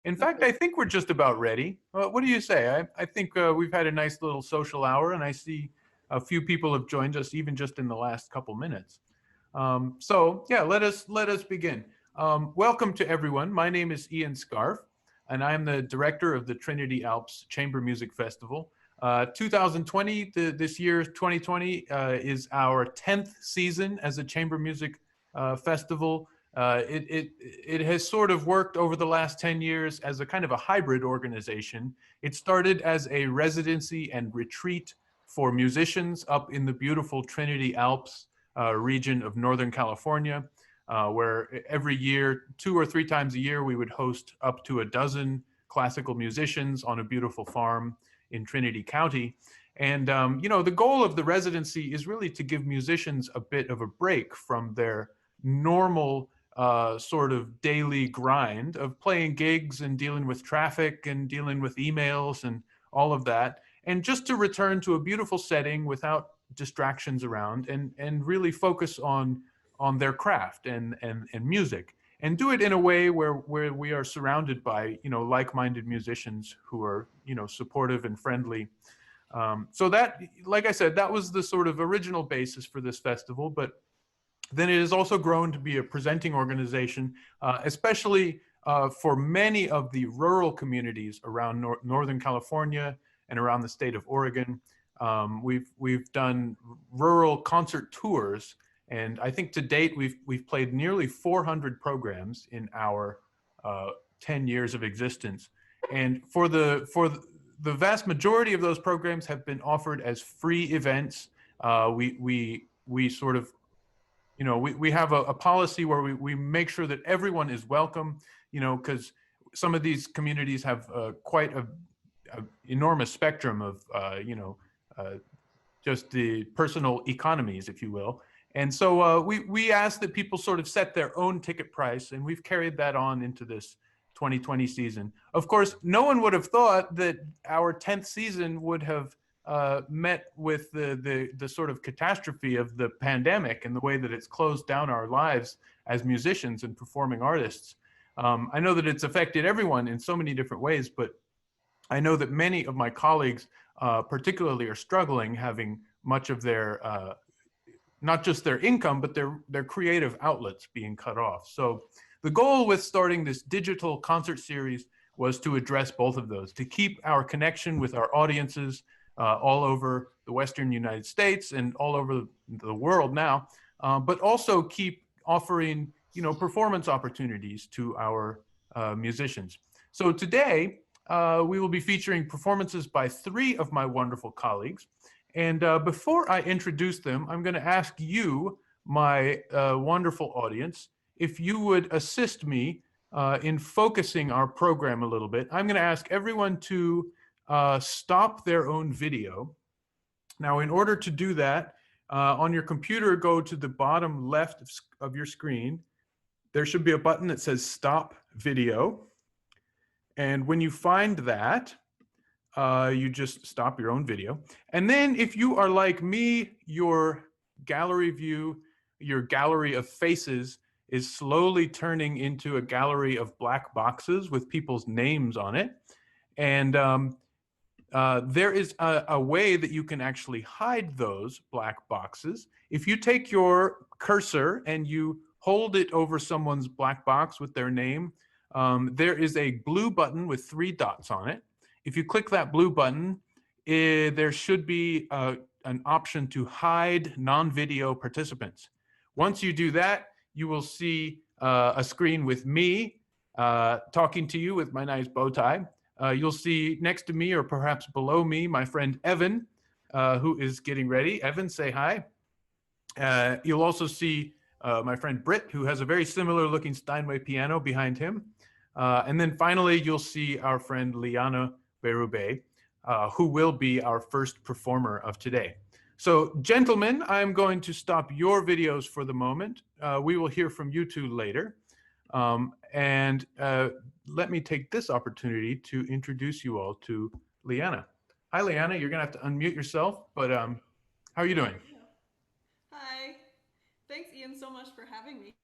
In fact, I think we're just about ready. What do you say? I think we've had a nice little social hour, and I see a few people have joined us even just in the last couple minutes. So yeah, let us begin. Welcome to everyone. My name is Ian Scarf, and I'm the director of the Trinity Alps Chamber Music Festival. 2020, this year, 2020, is our 10th season as a chamber music festival. It has sort of worked over the last 10 years as a kind of a hybrid organization. It started as a residency and retreat for musicians up in the beautiful Trinity Alps region of Northern California, where every year, 2 or 3 times a year, we would host up to a dozen classical musicians on a beautiful farm in Trinity County. And, the goal of the residency is really to give musicians a bit of a break from their normal sort of daily grind of playing gigs and dealing with traffic and dealing with emails and all of that, and just to return to a beautiful setting without distractions around and really focus on their craft and music, and do it in a way where we are surrounded by like-minded musicians who are supportive and friendly. So that, like I said, that was the sort of original basis for this festival, but then it has also grown to be a presenting organization, especially for many of the rural communities around Northern California and around the state of Oregon. We've done rural concert tours, and I think to date we've played nearly 400 programs in our 10 years of existence. And for the vast majority of those programs have been offered as free events. We sort of we have a policy where we make sure that everyone is welcome, because some of these communities have quite a enormous spectrum of, just the personal economies, if you will. And so we ask that people sort of set their own ticket price, and we've carried that on into this 2020 season. Of course, no one would have thought that our 10th season would have met with the sort of catastrophe of the pandemic and the way that it's closed down our lives as musicians and performing artists. I know that it's affected everyone in so many different ways, but I know that many of my colleagues particularly are struggling, having much of their, not just their income, but their creative outlets being cut off. So the goal with starting this digital concert series was to address both of those, to keep our connection with our audiences all over the Western United States and all over the world now, but also keep offering, performance opportunities to our musicians. So today, we will be featuring performances by 3 of my wonderful colleagues. And before I introduce them, I'm going to ask you, my wonderful audience, if you would assist me in focusing our program a little bit. I'm going to ask everyone to stop their own video. Now, in order to do that, on your computer, go to the bottom left of your screen. There should be a button that says Stop Video. And when you find that, you just stop your own video. And then if you are like me, your gallery view, your gallery of faces is slowly turning into a gallery of black boxes with people's names on it. And there is a way that you can actually hide those black boxes. If you take your cursor and you hold it over someone's black box with their name, there is a blue button with 3 dots on it. If you click that blue button, there should be an option to hide non-video participants. Once you do that, you will see a screen with me talking to you with my nice bow tie. You'll see next to me, or perhaps below me, my friend Evan, who is getting ready. Evan, say hi. You'll also see my friend Britt, who has a very similar looking Steinway piano behind him. And then finally, you'll see our friend Liana Bérubé, who will be our first performer of today. So gentlemen, I'm going to stop your videos for the moment. We will hear from you 2 later. And let me take this opportunity to introduce you all to Liana. Hi, Liana. You're going to have to unmute yourself, but how are you doing? Hi. Thanks, Ian, so much for having me.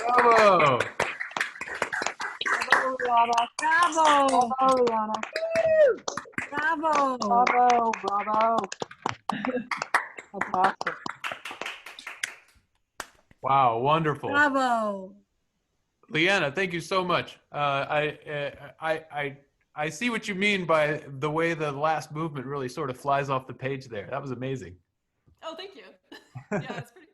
Bravo! Bravo! Bravo, Liana. Bravo! Bravo, bravo. Fantastic. Wow, wonderful. Bravo! Liana, thank you so much. I see what you mean by the way the last movement really sort of flies off the page there. That was amazing. Oh, thank you. Yeah, it's pretty.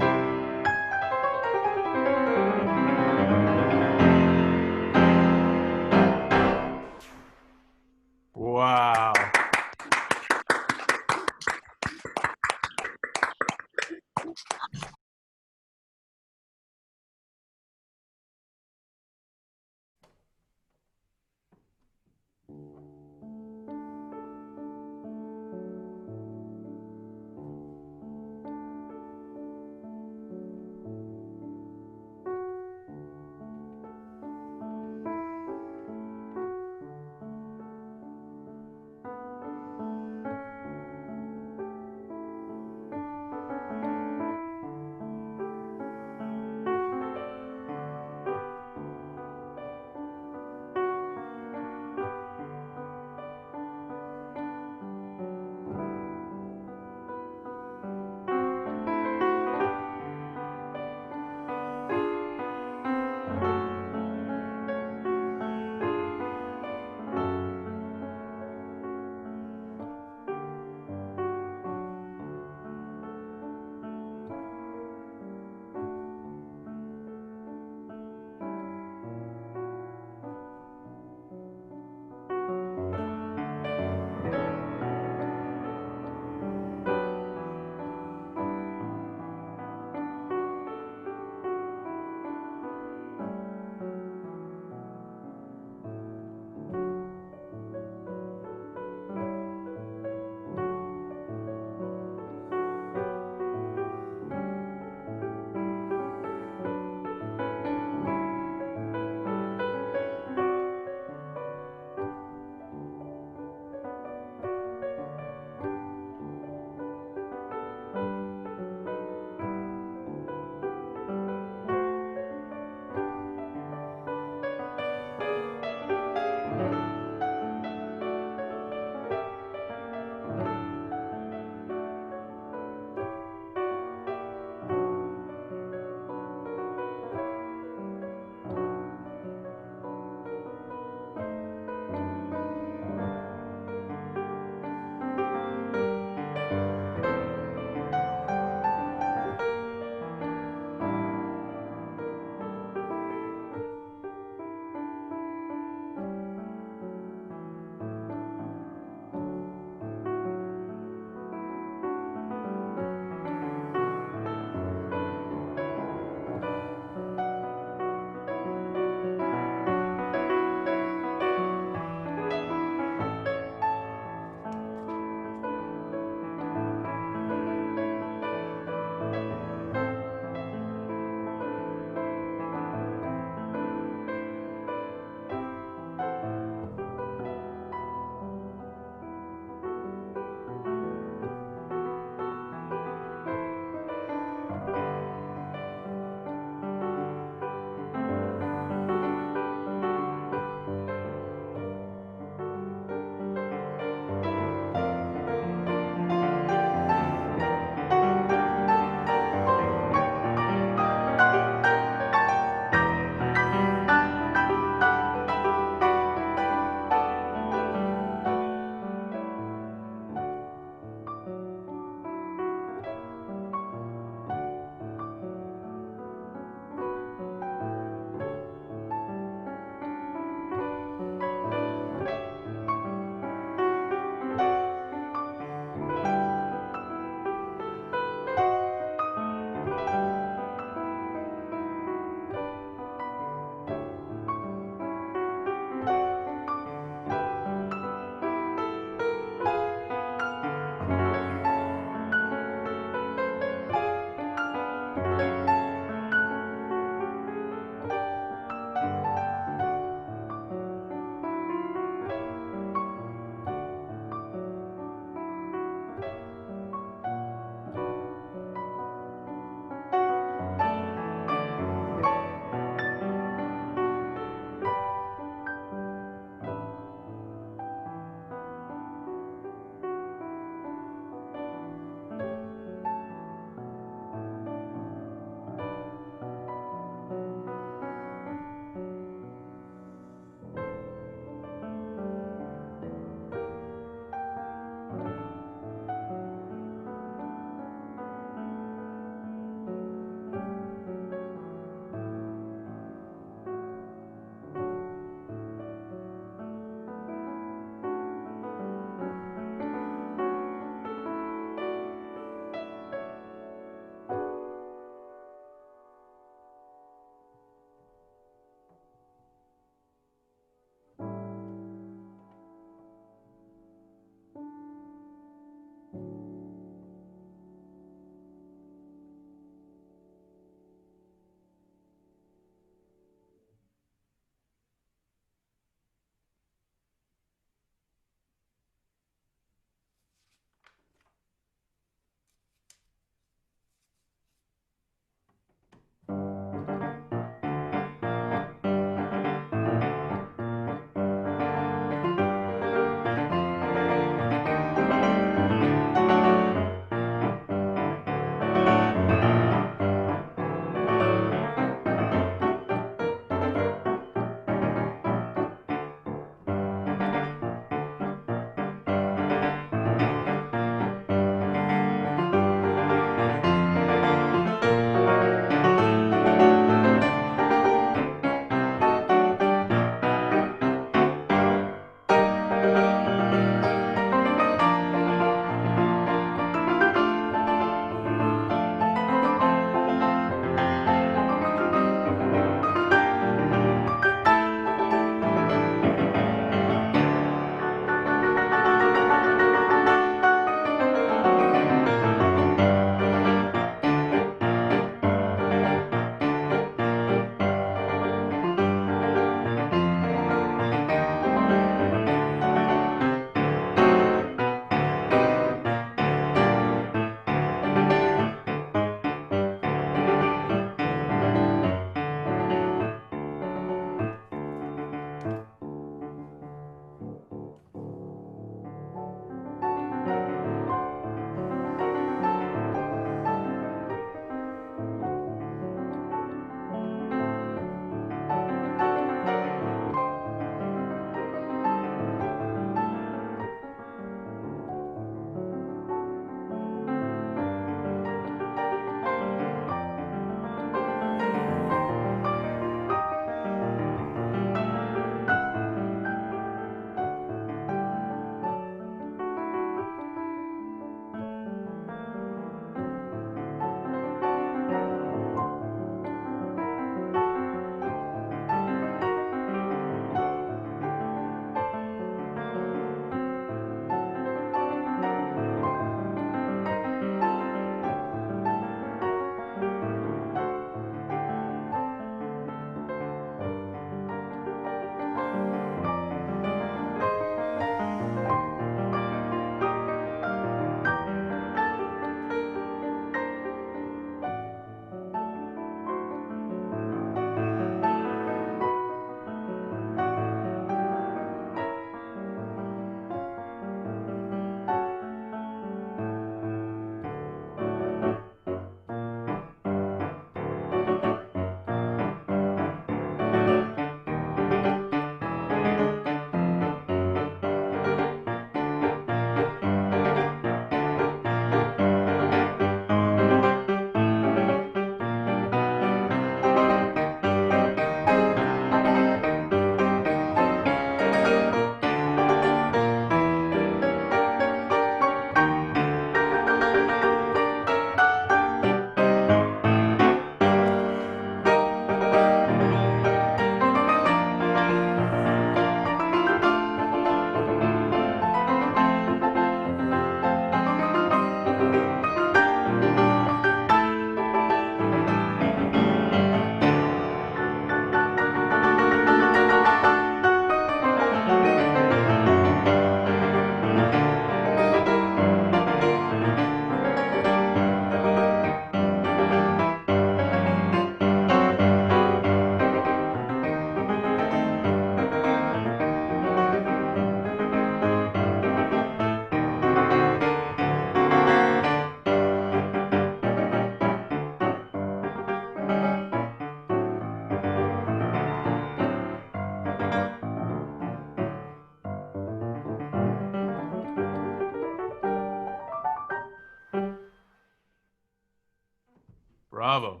Bravo.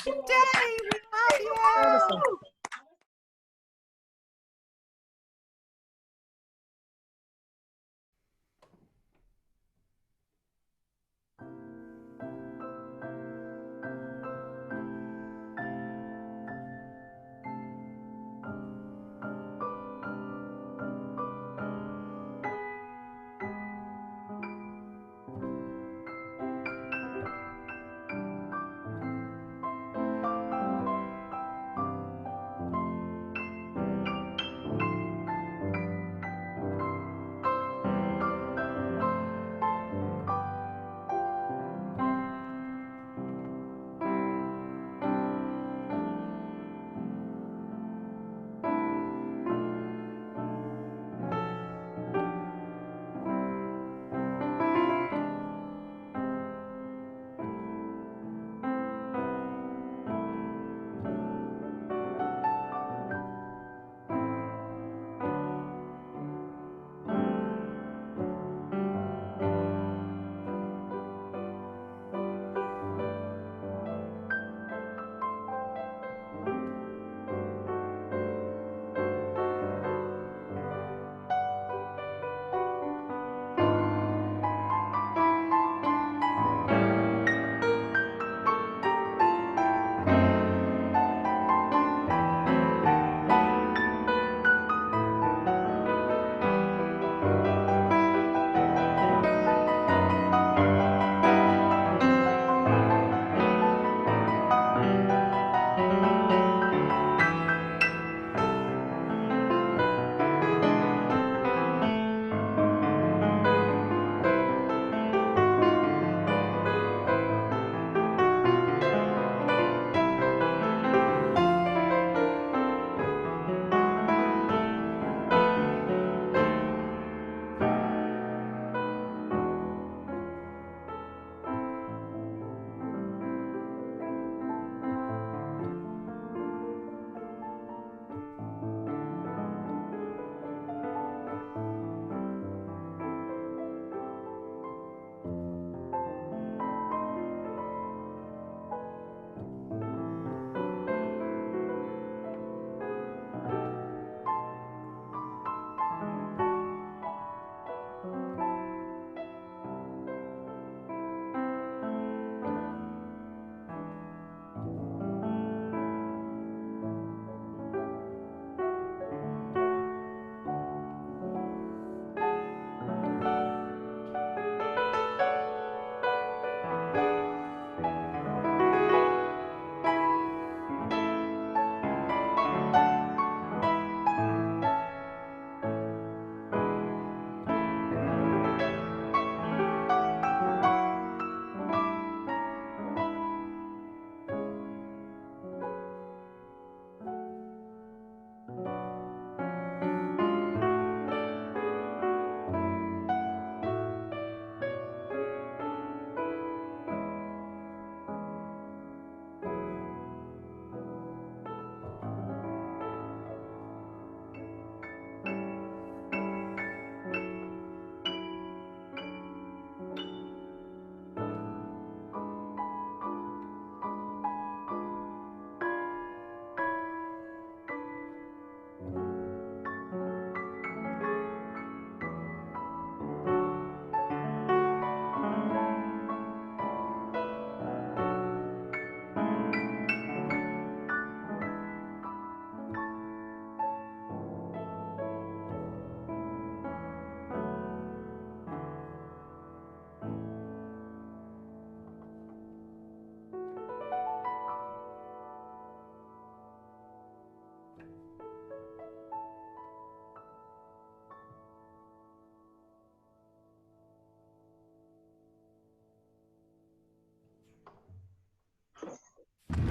Today, we love you.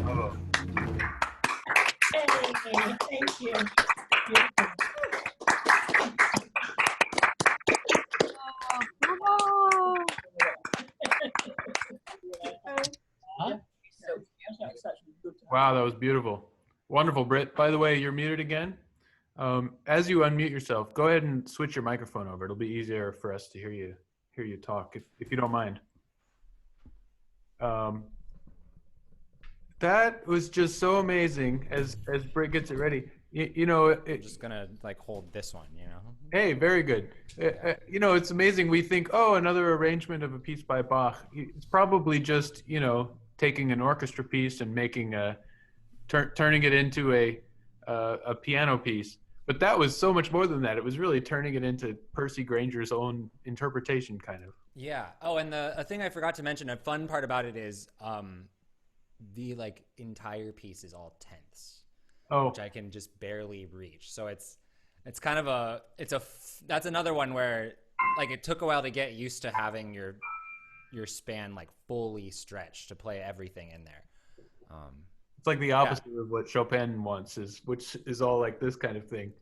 Bravo. Hey, thank you. Wow, that was beautiful. Wonderful, Britt. By the way, you're muted again. As you unmute yourself, go ahead and switch your microphone over. It'll be easier for us to hear you talk, if you don't mind. That was just so amazing. As Britt gets it ready, you know, I'm just gonna like hold this one, you know. hey, very good. You know, it's amazing. We think, oh, another arrangement of a piece by Bach. It's probably just, you know, taking an orchestra piece and making turning it into a piano piece. But that was so much more than that. It was really turning it into Percy Grainger's own interpretation, kind of. Yeah. Oh, and a thing I forgot to mention, a fun part about it is the like entire piece is all tenths, which I can just barely reach. So it's kind of that's another one where like it took a while to get used to having your span like fully stretched to play everything in there. It's like the opposite of what Chopin wants, which is all like this kind of thing.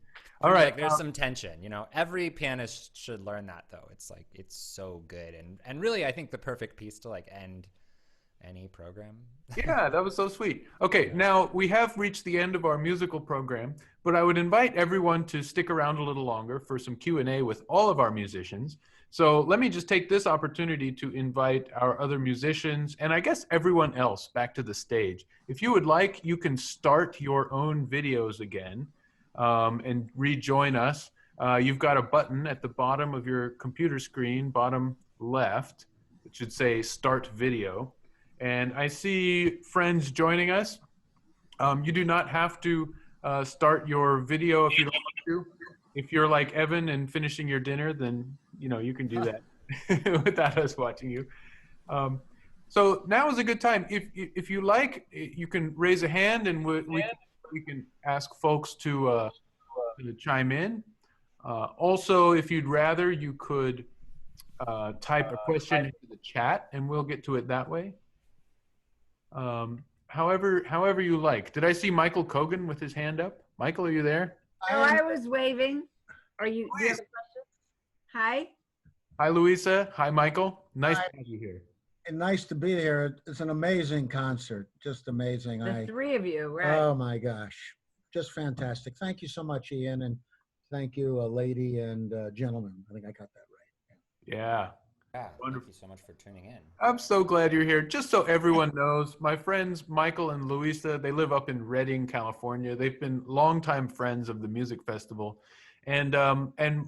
All right. Like there's some tension, you know. Every pianist should learn that, though. It's like it's so good, and really, I think the perfect piece to like end any program. Yeah, that was so sweet. Okay, now we have reached the end of our musical program, but I would invite everyone to stick around a little longer for some Q&A with all of our musicians. So let me just take this opportunity to invite our other musicians and I guess everyone else back to the stage. If you would like, you can start your own videos again and rejoin us. You've got a button at the bottom of your computer screen, bottom left. It should say Start Video. And I see friends joining us. You do not have to start your video if you don't want to. If you're like Evan and finishing your dinner, then you know you can do that without us watching you. So now is a good time. If you like, you can raise a hand and we can ask folks to chime in. Also, if you'd rather, you could type a question into the chat and we'll get to it that way. However you like. Did I see Michael Kogan with his hand up? Michael, are you there? Oh, I was waving. Are you? Do you have a question? Hi. Hi, Luisa. Hi, Michael. Nice to have you here. And nice to be here. It's an amazing concert. Just amazing. The three of you, right? Oh my gosh. Just fantastic. Thank you so much, Ian. And thank you, lady and gentlemen. I think I got that right. Yeah. Yeah, wonderful. Thank you so much for tuning in. I'm so glad you're here. Just so everyone knows, my friends Michael and Luisa, they live up in Redding, California. They've been longtime friends of the music festival. And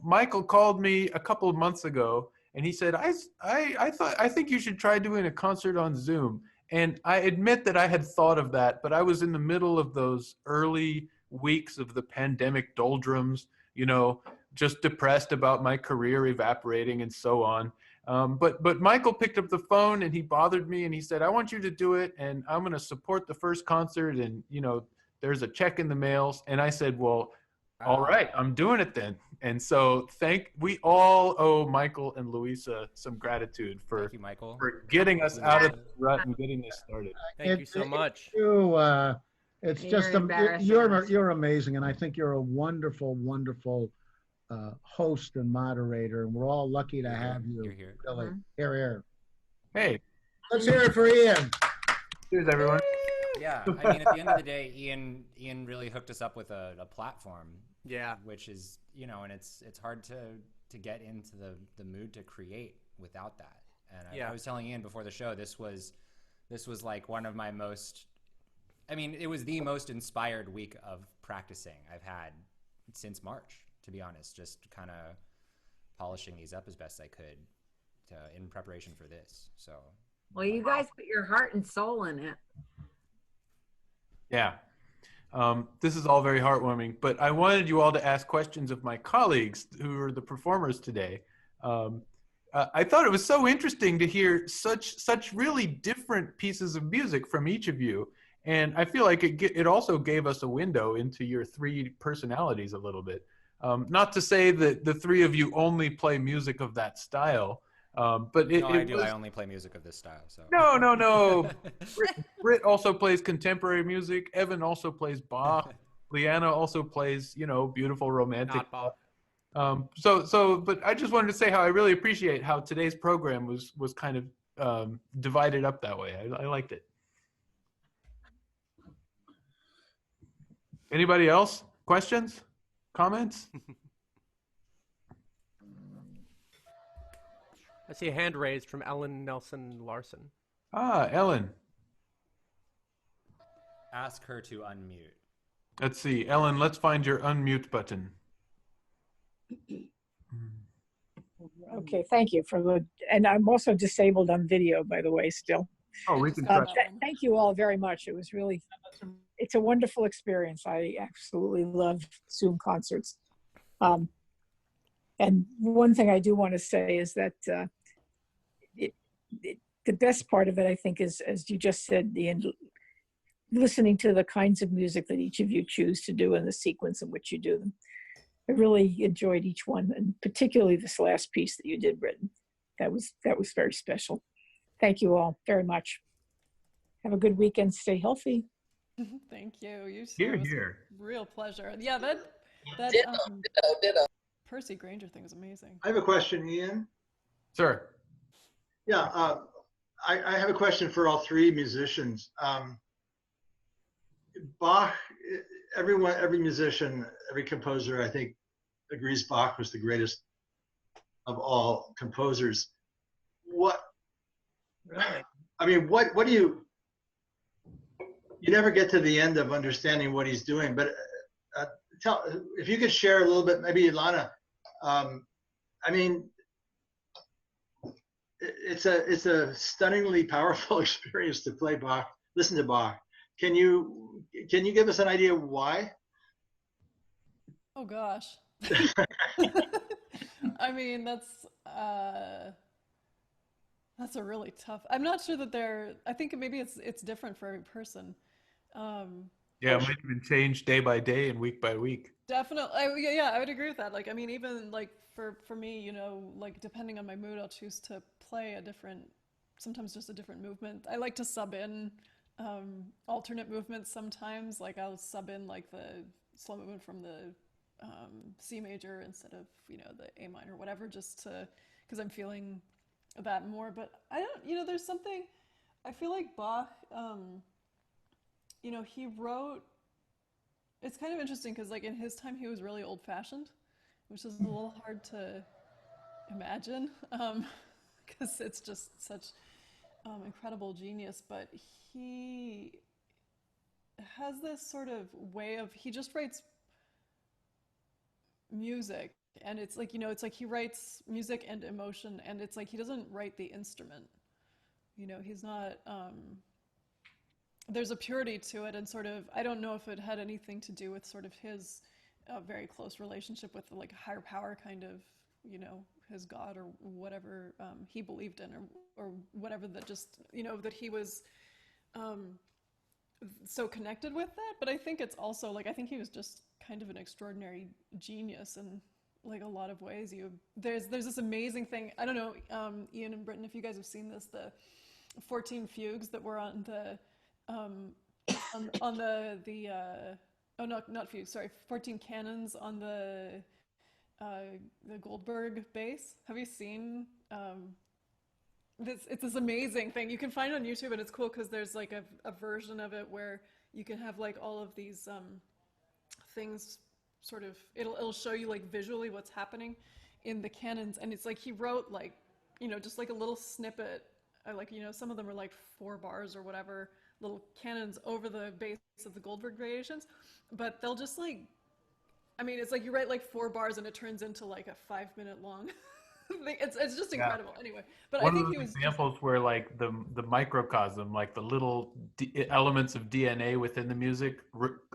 Michael called me a couple of months ago and he said, I think you should try doing a concert on Zoom. And I admit that I had thought of that, but I was in the middle of those early weeks of the pandemic doldrums, you know, just depressed about my career evaporating and so on. But Michael picked up the phone and he bothered me and he said, I want you to do it and I'm going to support the first concert and, you know, there's a check in the mails. And I said, well, all right, I'm doing it then. And so we all owe Michael and Luisa some gratitude for getting us out of the rut and getting this started. Thank you so much. It's just, you're amazing. And I think you're a wonderful, wonderful host and moderator, and we're all lucky to have you. You're here. Really. Here. Hey. Let's hear it for Ian. Cheers, everyone. Yeah, I mean, at the end of the day, Ian really hooked us up with a platform. Yeah. Which is, you know, and it's hard to get into the mood to create without that. And I was telling Ian before the show, this was like one of my most, I mean, it was the most inspired week of practicing I've had since March, to be honest, just kind of polishing these up as best I could in preparation for this. So, well, you guys put your heart and soul in it. Yeah. This is all very heartwarming, but I wanted you all to ask questions of my colleagues who are the performers today. I thought it was so interesting to hear such really different pieces of music from each of you. And I feel like it also gave us a window into your three personalities a little bit. Not to say that the three of you only play music of that style, but I do. I only play music of this style. So no. Britt also plays contemporary music. Evan also plays Bach. Liana also plays, you know, beautiful romantic. Not Bach. But I just wanted to say how I really appreciate how today's program was kind of divided up that way. I liked it. Anybody else? Questions? comments? I see a hand raised from Ellen Nelson Larson. Ah, Ellen. Ask her to unmute. Let's see. Ellen, let's find your unmute button. Okay, thank you for the, and I'm also disabled on video, by the way, still. Oh, we can try. Thank you all very much. It was really, it's a wonderful experience. I absolutely love Zoom concerts. And one thing I do want to say is that the best part of it, I think, is, as you just said, listening to the kinds of music that each of you choose to do and the sequence in which you do them. I really enjoyed each one, and particularly this last piece that you did, Britton. That was very special. Thank you all very much. Have a good weekend. Stay healthy. Thank you. You too. Here, It was here. a real pleasure. Yeah, that Percy Grainger thing was amazing. I have a question, Ian. Sir. Yeah, I have a question for all three musicians. Bach, every musician, every composer, I think, agrees Bach was the greatest of all composers. What do you never get to the end of understanding what he's doing, but if you could share a little bit, maybe Liana, I mean, it's a stunningly powerful experience to play Bach, listen to Bach. Can you give us an idea why? Oh gosh. I mean, that's a really tough. I'm not sure that I think maybe it's different for every person. Yeah, it might even change day by day and week by week. Definitely. Yeah, I would agree with that. Like, I mean, even like for me, you know, like depending on my mood, I'll choose to play sometimes just a different movement. I like to sub in alternate movements sometimes. Like I'll sub in like the slow movement from the C major instead of, you know, the A minor or whatever, just because I'm feeling that more. But I don't, you know, there's something, I feel like Bach, you know, he wrote, it's kind of interesting because like in his time he was really old-fashioned, which is a little hard to imagine because it's just such incredible genius. But he has this sort of way of, he just writes music, and it's like, you know, it's like he writes music and emotion, and it's like he doesn't write the instrument, you know, he's not there's a purity to it, and sort of, I don't know if it had anything to do with sort of his very close relationship with like a higher power, kind of, you know, his God or whatever he believed in, or whatever, that just, you know, that he was so connected with that. But I think it's also like, I think he was just kind of an extraordinary genius in like a lot of ways. There's this amazing thing, I don't know, Ian and Britton, if you guys have seen this, the 14 fugues that were on the oh no, not fugues, sorry, 14 canons on the Goldberg bass. Have you seen this? It's this amazing thing. You can find it on YouTube, and it's cool because there's like a version of it where you can have like all of these things sort of, it'll show you like visually what's happening in the canons, and it's like he wrote like, you know, just like a little snippet, like, you know, some of them are like 4 bars or whatever, little canons over the base of the Goldberg variations, but they'll just like, I mean, it's like you write like 4 bars and it turns into like a 5-minute long thing. It's just incredible. Yeah. Anyway, but one I think of those examples where like the microcosm, like the little elements of DNA within the music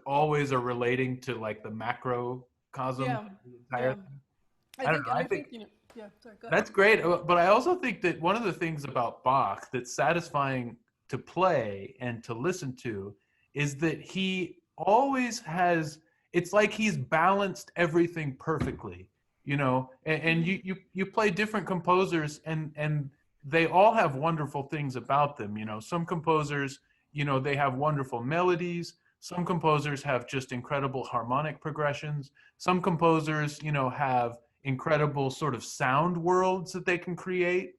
always are relating to like the macrocosm. Yeah. The entire thing. I think you know, yeah, sorry, go ahead. That's great, but I also think that one of the things about Bach that's satisfying to play and to listen to is that he always has, it's like he's balanced everything perfectly, you know, and you play different composers, and they all have wonderful things about them. You know, some composers, you know, they have wonderful melodies. Some composers have just incredible harmonic progressions. Some composers, you know, have incredible sort of sound worlds that they can create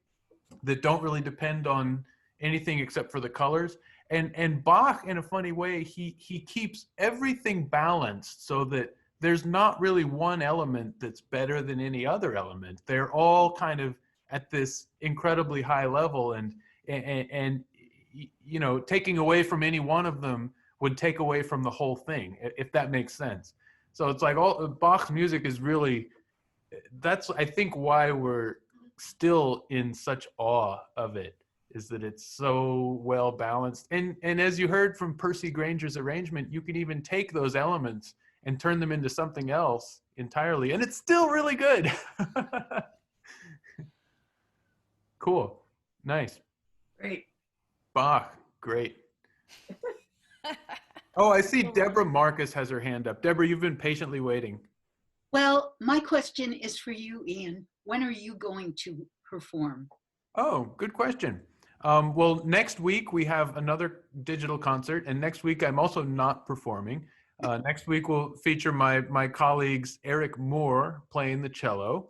that don't really depend on anything except for the colors. And Bach, in a funny way, he keeps everything balanced so that there's not really one element that's better than any other element. They're all kind of at this incredibly high level, and you know, taking away from any one of them would take away from the whole thing, if that makes sense. So it's like all Bach's music is really, that's I think why we're still in such awe of it, is that it's so well balanced. And as you heard from Percy Grainger's arrangement, you can even take those elements and turn them into something else entirely, and it's still really good. Cool. Nice. Great. Bach, great. Oh, I see Deborah Marcus has her hand up. Deborah, you've been patiently waiting. Well, my question is for you, Ian. When are you going to perform? Oh, good question. Well, next week we have another digital concert, and next week I'm also not performing. Next week will feature my colleagues Eric Moore playing the cello.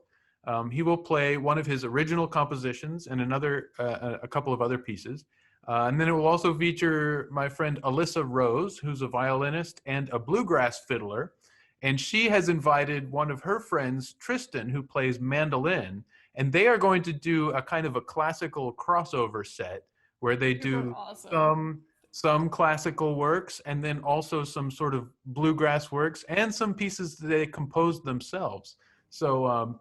He will play one of his original compositions and a couple of other pieces. And then it will also feature my friend Alyssa Rose, who's a violinist and a bluegrass fiddler. And she has invited one of her friends, Tristan, who plays mandolin. And they are going to do a kind of a classical crossover set where they do some classical works and then also some sort of bluegrass works and some pieces that they composed themselves. So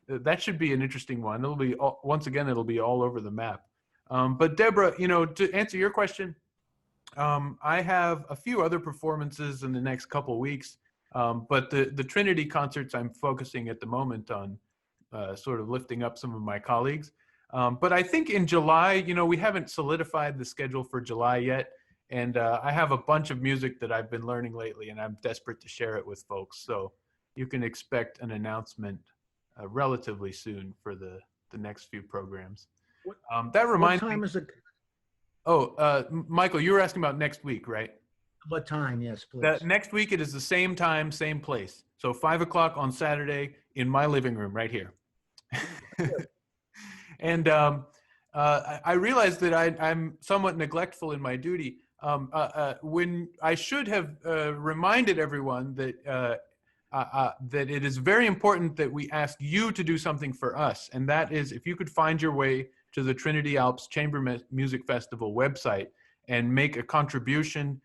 that should be an interesting one. It'll be, once again, it'll be all over the map. But Deborah, you know, to answer your question, I have a few other performances in the next couple of weeks, but the Trinity concerts I'm focusing at the moment on sort of lifting up some of my colleagues. But I think in July, you know, we haven't solidified the schedule for July yet, and I have a bunch of music that I've been learning lately, and I'm desperate to share it with folks. So you can expect an announcement relatively soon for the next few programs. That reminds me. What time is it? Oh, Michael, you were asking about next week, right? What time? Yes, please. Next week, it is the same time, same place. So 5 o'clock on Saturday in my living room right here. And I realized that I'm somewhat neglectful in my duty. When I should have reminded everyone that that it is very important that we ask you to do something for us. And that is, if you could find your way to the Trinity Alps Chamber Music Festival website and make a contribution.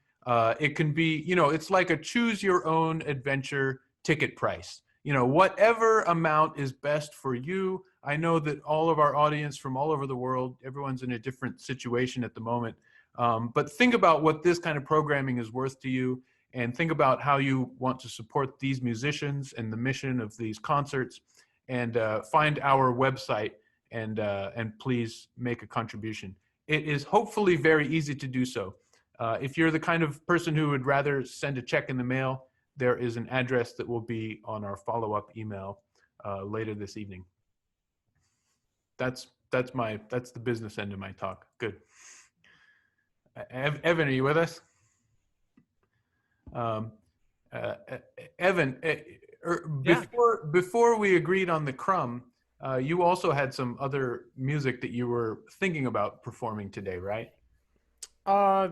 It can be, you know, it's like a choose your own adventure ticket price. You know, whatever amount is best for you. I know that all of our audience from all over the world, everyone's in a different situation at the moment. But think about what this kind of programming is worth to you, and think about how you want to support these musicians and the mission of these concerts, and find our website and please make a contribution. It is hopefully very easy to do so. If you're the kind of person who would rather send a check in the mail, there is an address that will be on our follow-up email later this evening. That's the business end of my talk. Good. Evan, are you with us? Evan, before we agreed on the Crumb, you also had some other music that you were thinking about performing today, right?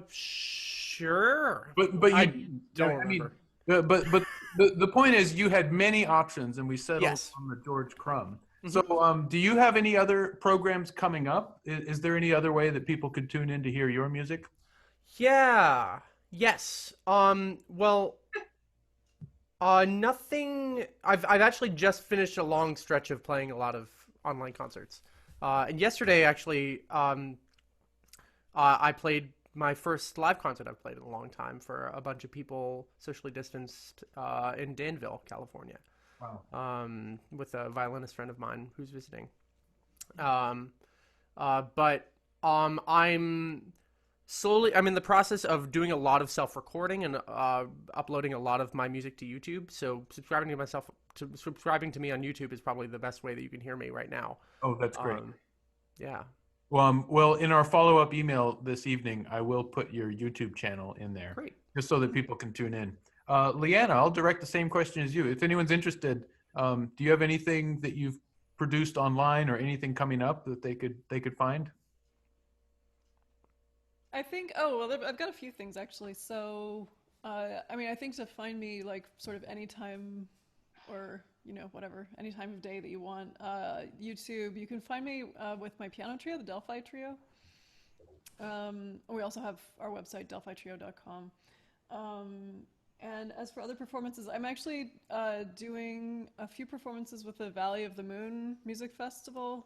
Sure. But I you don't remember. remember. But the point is, you had many options, and we settled Yes. on the George Crumb. So, do you have any other programs coming up? Is there any other way that people could tune in to hear your music? Yeah. Yes. Well, nothing. I've actually just finished a long stretch of playing a lot of online concerts. And yesterday, actually, I played my first live concert I've played in a long time for a bunch of people, socially distanced, in Danville, California. Wow. With a violinist friend of mine who's visiting. But I'm in the process of doing a lot of self-recording and uploading a lot of my music to YouTube. So subscribing to me on YouTube is probably the best way that you can hear me right now. Oh, that's great. Yeah. Well, in our follow-up email this evening, I will put your YouTube channel in there. Great. Just so that people can tune in. Liana, I'll direct the same question as you. If anyone's interested, do you have anything that you've produced online or anything coming up that they could find? I think, oh, well, I've got a few things actually. So I mean, I think to find me like sort of anytime or, you know, whatever, any time of day that you want, YouTube, you can find me with my piano trio, the Delphi Trio. We also have our website, delphitrio.com. And as for other performances, I'm actually doing a few performances with the Valley of the Moon Music Festival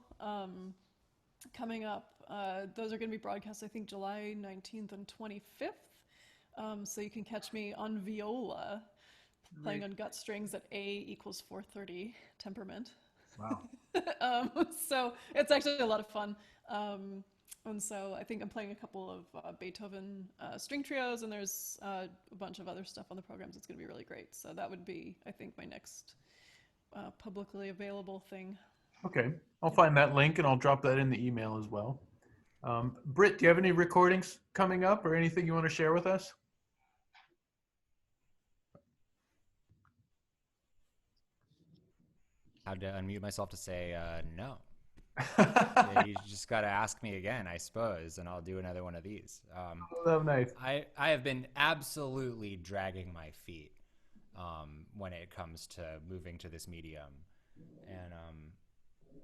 coming up. Those are going to be broadcast, I think, July 19th and 25th. So you can catch me on viola, playing on gut strings at A = 430 temperament. Wow. So it's actually a lot of fun. And so I think I'm playing a couple of Beethoven string trios, and there's a bunch of other stuff on the programs. It's going to be really great. So that would be, I think, my next publicly available thing. Okay, I'll find that link and I'll drop that in the email as well. Britt, do you have any recordings coming up or anything you want to share with us? I had to unmute myself to say no. You just got to ask me again, I suppose, and I'll do another one of these. Oh, nice. I have been absolutely dragging my feet when it comes to moving to this medium. And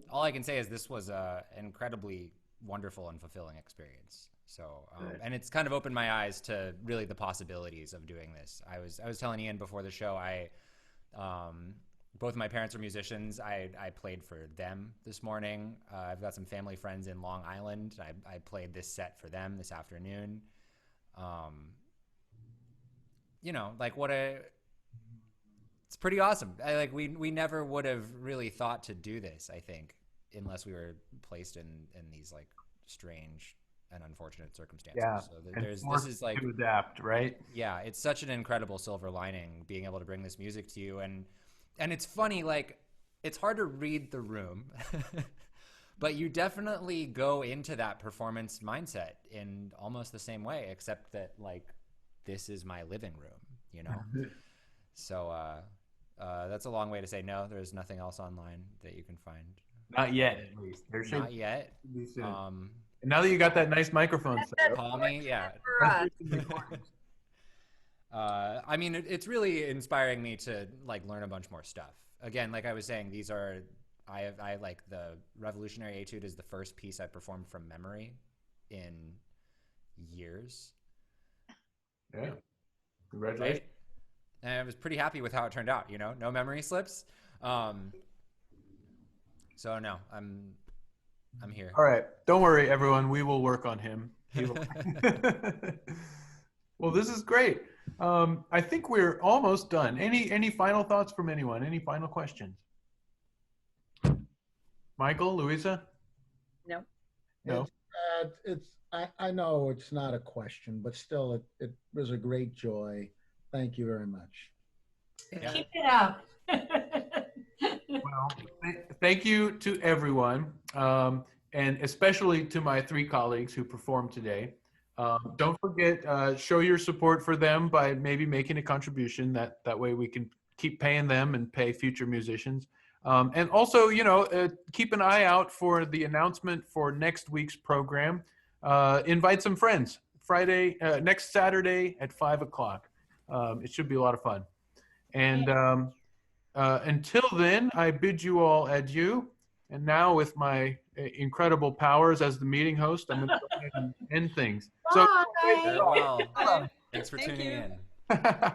all I can say is this was an incredibly wonderful and fulfilling experience. So, and it's kind of opened my eyes to really the possibilities of doing this. I was telling Ian before the show, both of my parents are musicians. I played for them this morning. I've got some family friends in Long Island. I played this set for them this afternoon. You know, like it's pretty awesome. We never would have really thought to do this, I think, unless we were placed in these like strange and unfortunate circumstances. Yeah. So this is like to adapt, right? Yeah, it's such an incredible silver lining being able to bring this music to you. And it's funny, like, it's hard to read the room, but you definitely go into that performance mindset in almost the same way, except that, like, this is my living room, you know? So that's a long way to say no. There's nothing else online that you can find. Not yet, at least. Not yet. And now that you got that nice microphone set up, call me, yeah. I mean, it's really inspiring me to like learn a bunch more stuff. Again, like I was saying, I like the Revolutionary Etude is the first piece I performed from memory in years. Yeah. Congratulations. Right? And I was pretty happy with how it turned out, you know, no memory slips. So no, I'm here. All right. Don't worry, everyone. We will work on him. Well, this is great. I think we're almost done. Any final thoughts from anyone? Any final questions? Michael, Louisa? No. No. I know it's not a question, but still, it was a great joy. Thank you very much. Yeah. Keep it up. Well, thank you to everyone, and especially to my three colleagues who performed today. Don't forget, show your support for them by maybe making a contribution. That way we can keep paying them and pay future musicians. And also, you know, keep an eye out for the announcement for next week's program. Invite some friends. Next Saturday at 5 o'clock. It should be a lot of fun. And until then, I bid you all adieu. And now with my incredible powers as the meeting host, I'm going to go ahead and end things. So, Farewell. Thanks for Thank tuning you. in.